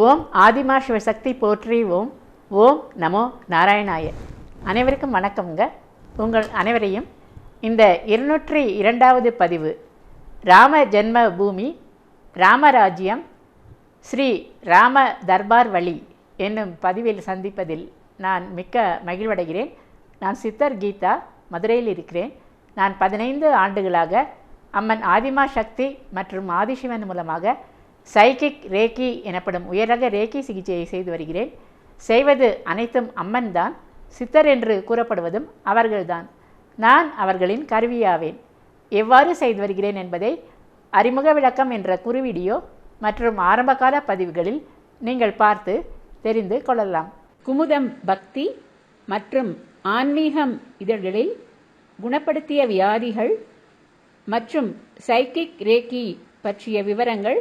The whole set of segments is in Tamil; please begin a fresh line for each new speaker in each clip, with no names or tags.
ஓம் ஆதிமா சிவசக்தி போற்றி. ஓம் நமோ நாராயணாய. அனைவருக்கும் வணக்கம்ங்க. உங்கள் அனைவரையும் இந்த 202வது பதிவு ராம ஜென்ம பூமி ராமராஜ்யம் ஸ்ரீ ராம தர்பார் வழி என்னும் பதிவில் சந்திப்பதில் நான் மிக்க மகிழ்வடைகிறேன். நான் சித்தர் கீதா, மதுரையில் இருக்கிறேன். நான் 15 ஆண்டுகளாக அம்மன் ஆதிமா சக்தி மற்றும் ஆதிசிவன் மூலமாக சைக்கிக் ரேக்கி எனப்படும் உயர்ரக ரேக்கி சிகிச்சையை செய்து வருகிறேன். செய்வது அனைத்தும் அம்மன் தான். சித்தர் என்று கூறப்படுவதும் அவர்கள்தான். நான் அவர்களின் கருவியாவேன். எவ்வாறு செய்து வருகிறேன் என்பதை அறிமுக விளக்கம் என்ற குறுவீடியோ மற்றும் ஆரம்பகால பதிவுகளில் நீங்கள் பார்த்து தெரிந்து கொள்ளலாம். குமுதம் பக்தி மற்றும் ஆன்மீகம் இதழ்களில் குணப்படுத்திய வியாதிகள் மற்றும் சைக்கிக் ரேக்கி பற்றிய விவரங்கள்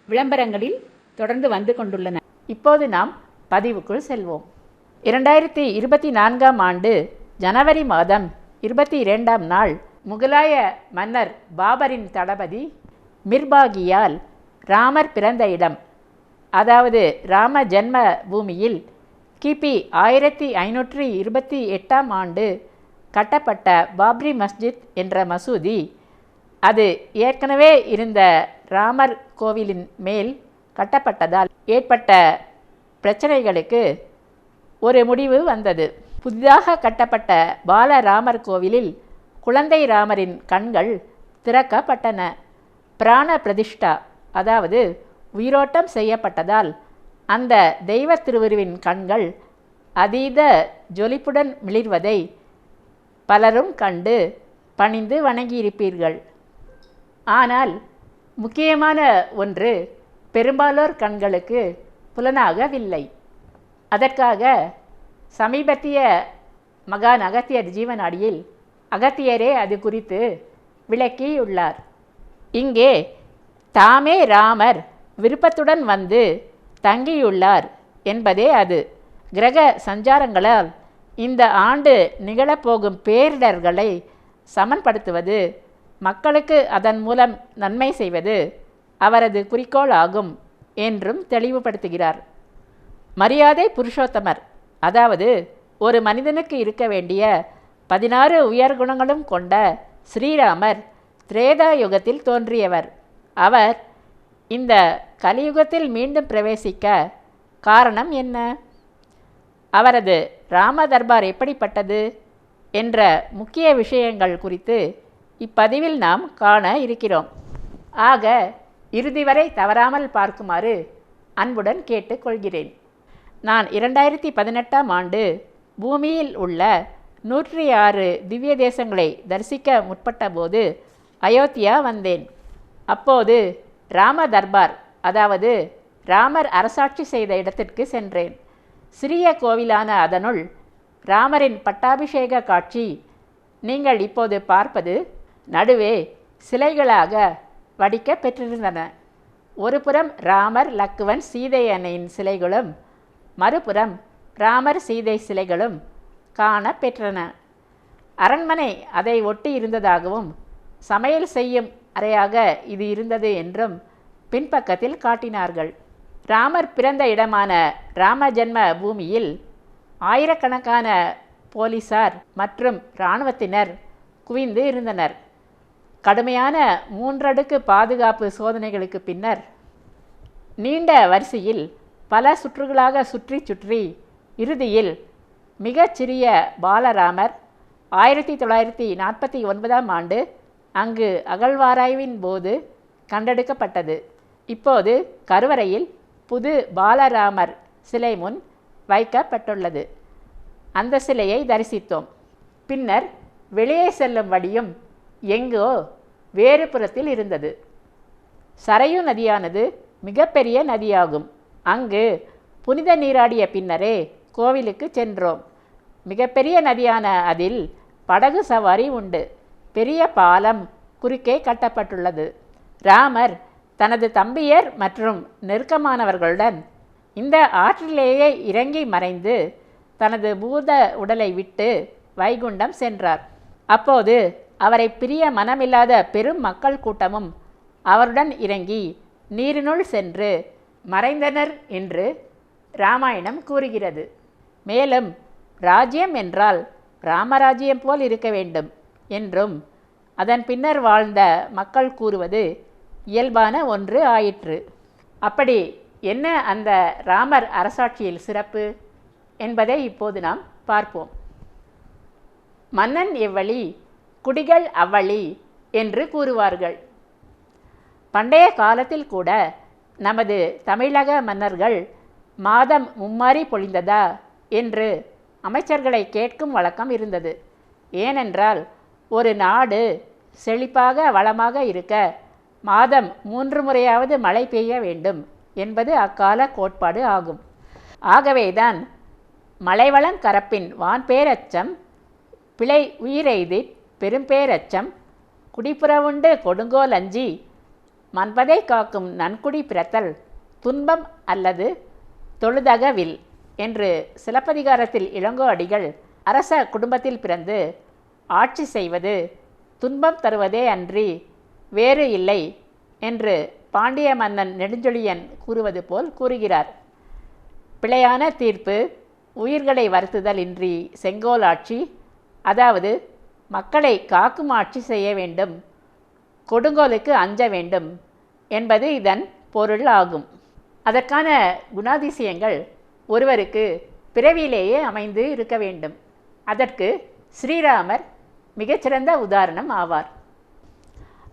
விளம்பரங்களில் தொடர்ந்து வந்து கொண்டுள்ளன. இப்போது நாம் பதிவுக்குள் செல்வோம். 2024ஆம் ஆண்டு ஜனவரி மாதம் 22ஆம் நாள் முகலாய மன்னர் பாபரின் தளபதி மிர்பாகியால் ராமர் பிறந்த இடம், அதாவது ராம ஜென்ம பூமியில் கிபி 1528ஆம் ஆண்டு கட்டப்பட்ட பாப்ரி மஸ்ஜித் என்ற மசூதி, அது ஏற்கனவே இருந்த ராமர் கோவிலின் மேல் கட்டப்பட்டதால் ஏற்பட்ட பிரச்சனைகளுக்கு ஒரு முடிவு வந்தது. புதிதாக கட்டப்பட்ட பாலராமர் கோவிலில் குழந்தை ராமரின் கண்கள் திறக்கப்பட்டன. பிராண பிரதிஷ்டா, அதாவது உயிரோட்டம் செய்யப்பட்டதால் அந்த தெய்வ திருவுருவின் கண்கள் அதீத ஜொலிப்புடன் மிளிர்வதை பலரும் கண்டு பணிந்து வணங்கியிருப்பீர்கள். ஆனால் முக்கியமான ஒன்று பெரும்பாலோர் கண்களுக்கு புலனாகவில்லை. அதற்காக சமீபத்திய மகான் அகத்தியர் ஜீவனாடியில் அகத்தியரே அது குறித்து விளக்கியுள்ளார். இங்கே தாமே ராமர் விருப்பத்துடன் வந்து தங்கியுள்ளார் என்பதே அது. கிரக சஞ்சாரங்களால் இந்த ஆண்டு நிகழப்போகும் பேரிடர்களை சமன்படுத்துவது, மக்களுக்கு அதன் மூலம் நன்மை செய்வது அவரது குறிக்கோள் ஆகும் என்றும் தெளிவுபடுத்துகிறார். மரியாதை புருஷோத்தமர், அதாவது ஒரு மனிதனுக்கு இருக்க வேண்டிய 16 உயர்குணங்களும் கொண்ட ஸ்ரீராமர் திரேதா யுகத்தில் தோன்றியவர். அவர் இந்த கலியுகத்தில் மீண்டும் பிரவேசிக்க காரணம் என்ன? அவரது ராம தர்பார் எப்படிப்பட்டது என்ற முக்கிய விஷயங்கள் குறித்து இப்பதிவில் நாம் காண இருக்கிறோம். ஆக இறுதி வரை தவறாமல் பார்க்குமாறு அன்புடன் கேட்டுக்கொள்கிறேன். நான் 2018ஆம் ஆண்டு பூமியில் உள்ள 106 திவ்ய தேசங்களை தரிசிக்க முற்பட்ட போது அயோத்தியா வந்தேன். அப்போது ராம தர்பார், அதாவது ராமர் அரசாட்சி செய்த இடத்திற்கு சென்றேன். சிறிய கோவிலான அதனுள் ராமரின் பட்டாபிஷேக காட்சி நீங்கள் இப்போது பார்ப்பது நடுவே சிலைகளாக வடிக்க பெற்றிருந்தன. ஒரு புறம் ராமர், லக்குவன், சீதை அன்னையின் சிலைகளும் மறுபுறம் ராமர் சீதை சிலைகளும் காண பெற்றன. அரண்மனை அதை ஒட்டி இருந்ததாகவும் சமையல் செய்யும் அறையாக இது இருந்தது என்றும் பின்பக்கத்தில் காட்டினார்கள். ராமர் பிறந்த இடமான ராம ஜென்ம பூமியில் ஆயிரக்கணக்கான போலீசார் மற்றும் இராணுவத்தினர் குவிந்து இருந்தனர். கடுமையான 3 அடுக்கு பாதுகாப்பு சோதனைகளுக்கு பின்னர் நீண்ட வரிசையில் பல சுற்றுகளாக சுற்றி சுற்றி இறுதியில் மிகச்சிறிய பாலராமர் 1949ஆம் ஆண்டு அங்கு அகழ்வாராய்வின் போது கண்டெடுக்கப்பட்டது. இப்போது கருவறையில் புது பாலராமர் சிலை முன் வைக்கப்பட்டுள்ளது. அந்த சிலையை தரிசித்தோம். பின்னர் வெளியே செல்லும் வழியும் எங்கோ வேறு புறத்தில் இருந்தது. சரையு நதியானது மிகப்பெரிய நதியாகும். அங்கு புனித நீராடிய பின்னரே கோவிலுக்கு சென்றோம். மிகப்பெரிய நதியான அதில் படகு சவாரி உண்டு. பெரிய பாலம் குறுக்கே கட்டப்பட்டுள்ளது. ராமர் தனது தம்பியர் மற்றும் நெருக்கமானவர்களுடன் இந்த ஆற்றிலேயே இறங்கி மறைந்து தனது பூத உடலை விட்டு வைகுண்டம் சென்றார். அப்போது அவரை பிரிய மனமில்லாத பெரும் மக்கள் கூட்டமும் அவருடன் இறங்கி நீரினுள் சென்று மறைந்தனர் என்று இராமாயணம் கூறுகிறது. மேலும் ராஜ்யம் என்றால் ராமராஜ்யம் போல் இருக்க வேண்டும் என்றும் அதன் பின்னர் வாழ்ந்த மக்கள் கூறுவது இயல்பான ஒன்று ஆயிற்று. அப்படி என்ன அந்த ராமர் அரசாட்சியில் சிறப்பு என்பதை இப்போது நாம் பார்ப்போம். மன்னன் எவ்வழி குடிகள் அவ்வழி என்று கூறுவார்கள். பண்டைய காலத்தில் கூட நமது தமிழக மன்னர்கள் மாதம் மும்மாரி பொழிந்ததா என்று அமைச்சர்களை கேட்கும் வழக்கம் இருந்தது. ஏனென்றால் ஒரு நாடு செழிப்பாக வளமாக இருக்க மாதம் 3 முறையாவது மழை பெய்ய வேண்டும் என்பது அக்கால கோட்பாடு ஆகும். ஆகவேதான் மலைவளம் கரப்பின் வான்பேரச்சம், பிழை உயிரெய்தி பெரும்பேரச்சம், குடிப்புறவுண்டு கொடுங்கோல் அஞ்சி மன்பதை காக்கும் நன்குடி பிறத்தல் துன்பம் அல்லது தொழுதகவில் என்று சிலப்பதிகாரத்தில் இளங்கோ அடிகள் அரச குடும்பத்தில் பிறந்து ஆட்சி செய்வது துன்பம் தருவதே அன்றி வேறு இல்லை என்று பாண்டிய மன்னன் நெடுஞ்செழியன் கூறுவது போல் கூறுகிறார். பிழையான தீர்ப்பு, உயிர்களை வருத்துதல் இன்றி செங்கோல் ஆட்சி, அதாவது மக்களை காக்கும் ஆட்சி செய்ய வேண்டும், கொடுங்கோலுக்கு அஞ்ச வேண்டும் என்பது இதன் பொருள் ஆகும். அதற்கான குணாதிசயங்கள் ஒருவருக்கு பிறவியிலேயே அமைந்து இருக்க வேண்டும். அதற்கு ஸ்ரீராமர் மிகச்சிறந்த உதாரணம் ஆவார்.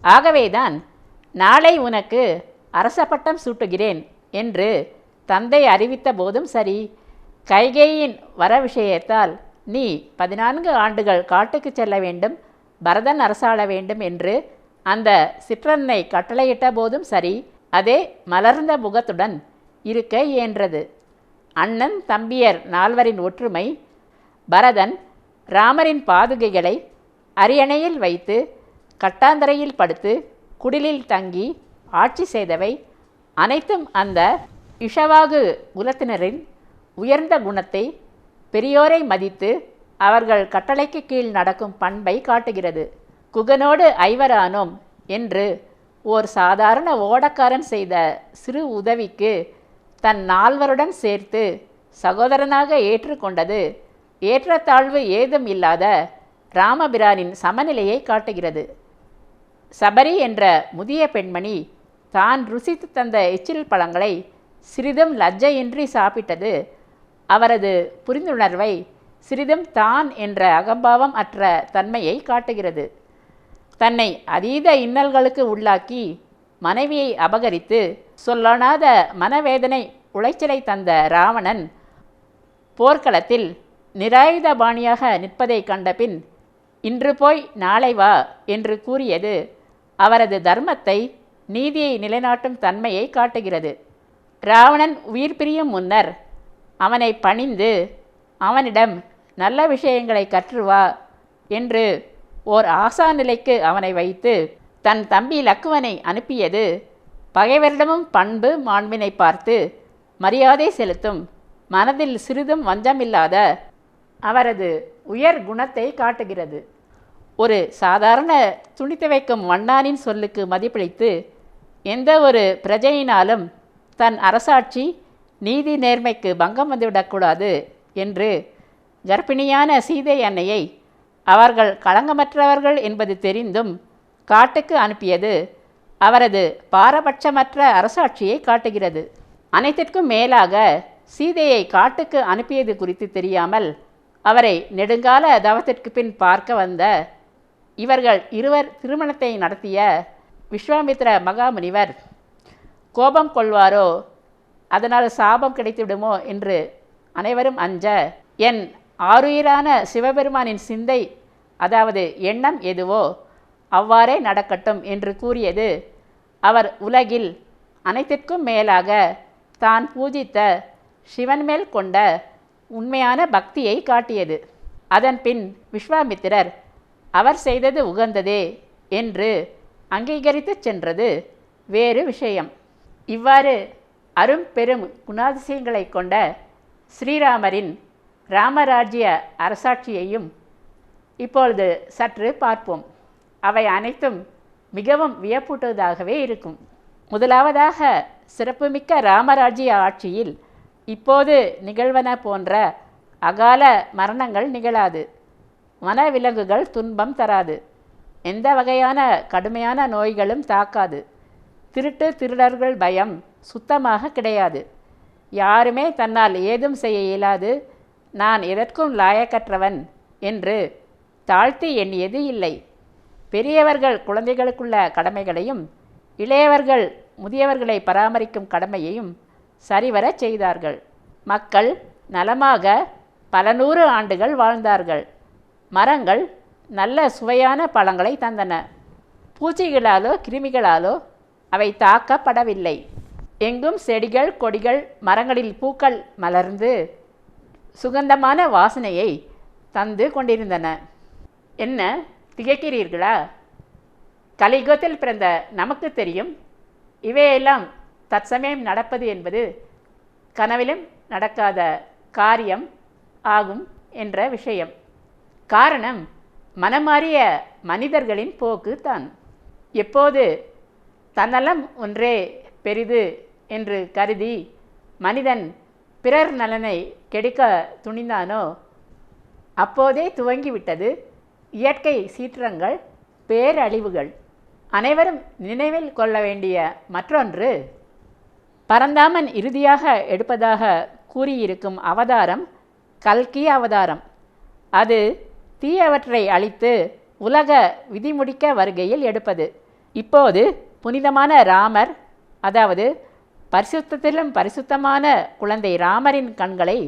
ஆகவேதான் நாளை உனக்கு அரச பட்டம் சூட்டுகிறேன் என்று தந்தை அறிவித்த போதும் சரி, கைகேயின் வர விஷயத்தால் நீ 14 ஆண்டுகள் காட்டுக்கு செல்ல வேண்டும், பரதன் அரசாள வேண்டும் என்று அந்த சிற்றன்னை கட்டளையிட்ட போதும் சரி, அதே மலர்ந்த முகத்துடன் இருக்க இயன்றது. அண்ணன் தம்பியர் 4வரின் ஒற்றுமை, பரதன் ராமரின் பாதுகைகளை அரியணையில் வைத்து கட்டாந்தரையில் படுத்து குடிலில் தங்கி ஆட்சி செய்தவை அனைத்தும் அந்த இஷவாகு குலத்தினரின் உயர்ந்த குணத்தை, பெரியோரை மதித்து அவர்கள் கட்டளைக்கு கீழ் நடக்கும் பண்பை காட்டுகிறது. குகனோடு ஐவரானோம் என்று ஓர் சாதாரண ஓடக்காரன் செய்த சிறு உதவிக்கு தன் 4வருடன் சேர்த்து சகோதரனாக ஏற்றுக்கொண்டது ஏற்றத்தாழ்வு ஏதும் இல்லாத ராமபிரானின் சமநிலையை காட்டுகிறது. சபரி என்ற முதிய பெண்மணி தான் ருசித்து தந்த எச்சில் பழங்களை சிறிதும் லஜ்ஜையின்றி சாப்பிட்டது அவரது புரிந்துணர்வை, சிறிதும் தான் என்ற அகம்பாவம் அற்ற தன்மையை காட்டுகிறது. தன்னை அதீத இன்னல்களுக்கு உள்ளாக்கி மனைவியை அபகரித்து சொல்லொணாத மனவேதனை உளைச்சலை தந்த ராவணன் போர்க்களத்தில் நிராயுதபாணியாக நிற்பதை கண்டபின் இன்று போய் நாளை வா என்று கூறியது அவரது தர்மத்தை, நீதியை நிலைநாட்டும் தன்மையை காட்டுகிறது. ராவணன் உயிர் பிரியும் முன்னர் அவனை பணிந்து அவனிடம் நல்ல விஷயங்களை கற்றுவா என்று ஓர் ஆசா நிலைக்கு அவனை வைத்து தன் தம்பி லக்குவனை அனுப்பியது பகைவரிடமும் பண்பு மாண்பினை பார்த்து மரியாதை செலுத்தும், மனதில் சிறிதும் வஞ்சமில்லாத அவரது உயர் குணத்தை காட்டுகிறது. ஒரு சாதாரண துணி துவைக்கும் வண்ணானின் சொல்லுக்கு மதிப்பளித்து எந்த ஒரு பிரஜையினாலும் தன் அரசாட்சி நீதி நேர்மைக்கு பங்கம் வந்துவிடக்கூடாது என்று கர்ப்பிணியான சீதை அன்னையை அவர்கள் களங்கமற்றவர்கள் என்பது தெரிந்தும் காட்டுக்கு அனுப்பியது அவரது பாரபட்சமற்ற அரசாட்சியை காட்டுகிறது. அனைத்திற்கும் மேலாக சீதையை காட்டுக்கு அனுப்பியது குறித்து தெரியாமல் அவரை நெடுங்கால தவத்திற்கு பின் பார்க்க வந்த இவர்கள் இருவர் திருமணத்தை நடத்திய விஸ்வாமித்ர மகாமுனிவர் கோபம் கொள்வாரோ, அதனால் சாபம் கிடைத்துவிடுமோ என்று அனைவரும் அஞ்ச, என் ஆருயிரான சிவபெருமானின் சிந்தை, அதாவது எண்ணம் எதுவோ அவ்வாறே நடக்கட்டும் என்று கூறியது அவர் உலகில் அனைத்திற்கும் மேலாக தான் பூஜித்த சிவன் மேல் கொண்ட உண்மையான பக்தியை காட்டியது. அதன்பின் விஸ்வாமித்திரர் அவர் செய்தது உகந்ததே என்று அங்கீகரித்து சென்றது வேறு விஷயம். இவ்வாறு அரும் பெரும் குணாதிசயங்களை கொண்ட ஸ்ரீராமரின் ராமராஜ்ய அரசாட்சியையும் இப்பொழுது சற்று பார்ப்போம். அவை அனைத்தும் மிகவும் வியப்பூட்டுவதாகவே இருக்கும். முதலாவதாக சிறப்புமிக்க ராமராஜ்ய ஆட்சியில் இப்போது நிகழ்வன போன்ற அகால மரணங்கள் நிகழாது. வனவிலங்குகள் துன்பம் தராது. எந்த வகையான கடுமையான நோய்களும் தாக்காது. திருடர்கள் பயம் சுத்தமாக கிடையாது. யாருமே தன்னால் ஏதும் செய்ய இயலாது, நான் எதற்கும் லாயக்கற்றவன் என்று தாழ்த்தி எண்ணியது இல்லை. பெரியவர்கள் குழந்தைகளுக்குள்ள கடமைகளையும் இளையவர்கள் முதியவர்களை பராமரிக்கும் கடமையையும் சரிவரச் செய்தார்கள். மக்கள் நலமாக பல 100 ஆண்டுகள் வாழ்ந்தார்கள். மரங்கள் நல்ல சுவையான பழங்களை தந்தன. பூச்சிகளாலோ கிருமிகளாலோ அவை தாக்கப்படவில்லை. எங்கும் செடிகள் கொடிகள் மரங்களில் பூக்கள் மலர்ந்து சுகந்தமான வாசனையை தந்து கொண்டிருந்தன. என்ன திகைக்கிறீர்களா? கலியுகத்தில் பிறந்த நமக்கு தெரியும், இவையெல்லாம் தற்சமயம் நடப்பது என்பது கனவிலும் நடக்காத காரியம் ஆகும் என்ற விஷயம். காரணம் மனமாறிய மனிதர்களின் போக்கு தான். எப்போது தன்னலம் ஒன்றே பெரிது என்று கருதி மனிதன் பிறர் நலனை கெடுக்க துணிந்தானோ அப்போதே துவங்கிவிட்டது இயற்கை சீற்றங்கள், பேரழிவுகள். அனைவரும் நினைவில் கொள்ள வேண்டிய மற்றொன்று, பரந்தாமன் இறுதியாக எடுப்பதாக கூறியிருக்கும் அவதாரம் கல்கி அவதாரம். அது தீயவற்றை அழித்து உலக விதிமுடிக்க வருகையில் எடுப்பது. இப்போது புனிதமான ராமர், அதாவது பரிசுத்தத்திலும் பரிசுத்தமான குழந்தை ராமரின் கண்களை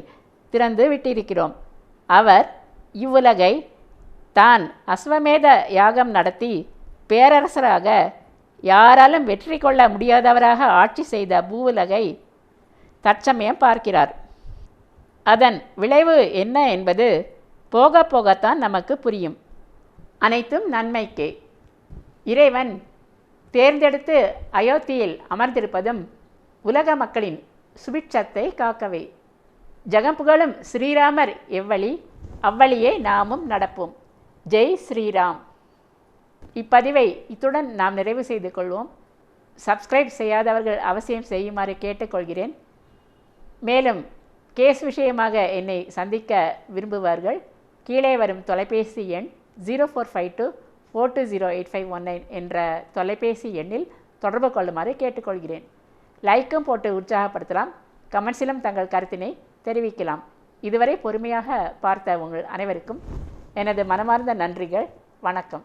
திறந்து விட்டிருக்கிறோம். அவர் இவ்வுலகை தான் அஸ்வமேத யாகம் நடத்தி பேரரசராக யாராலும் வெற்றி கொள்ள முடியாதவராக ஆட்சி செய்த பூவுலகை தற்சமயம் பார்க்கிறார். அதன் விளைவு என்ன என்பது போக போகத்தான் நமக்கு புரியும். அனைத்தும் நன்மைக்கே. இறைவன் தேர்ந்தெடுத்து அயோத்தியில் அமர்ந்திருப்பதும் உலக மக்களின் சுபிட்சத்தை காக்கவே. ஜெகம்புகழும் ஸ்ரீராமர் எவ்வழி அவ்வழியே நாமும் நடப்போம். ஜெய் ஸ்ரீராம். இப்பதிவை இத்துடன் நாம் நிறைவு செய்து கொள்வோம். சப்ஸ்கிரைப் செய்யாதவர்கள் அவசியம் செய்யுமாறு கேட்டுக்கொள்கிறேன். மேலும் கேஸ் விஷயமாக என்னை சந்திக்க விரும்புவார்கள் கீழே வரும் தொலைபேசி எண் 0452420851 என்ற தொலைபேசி எண்ணில் தொடர்பு கொள்ளுமாறு கேட்டுக்கொள்கிறேன். லைக்கும் போட்டு உற்சாகப்படுத்தலாம். கமெண்ட்ஸிலும் தங்கள் கருத்தினை தெரிவிக்கலாம். இதுவரை பொறுமையாக பார்த்த உங்கள் அனைவருக்கும் எனது மனமார்ந்த நன்றிகள். வணக்கம்.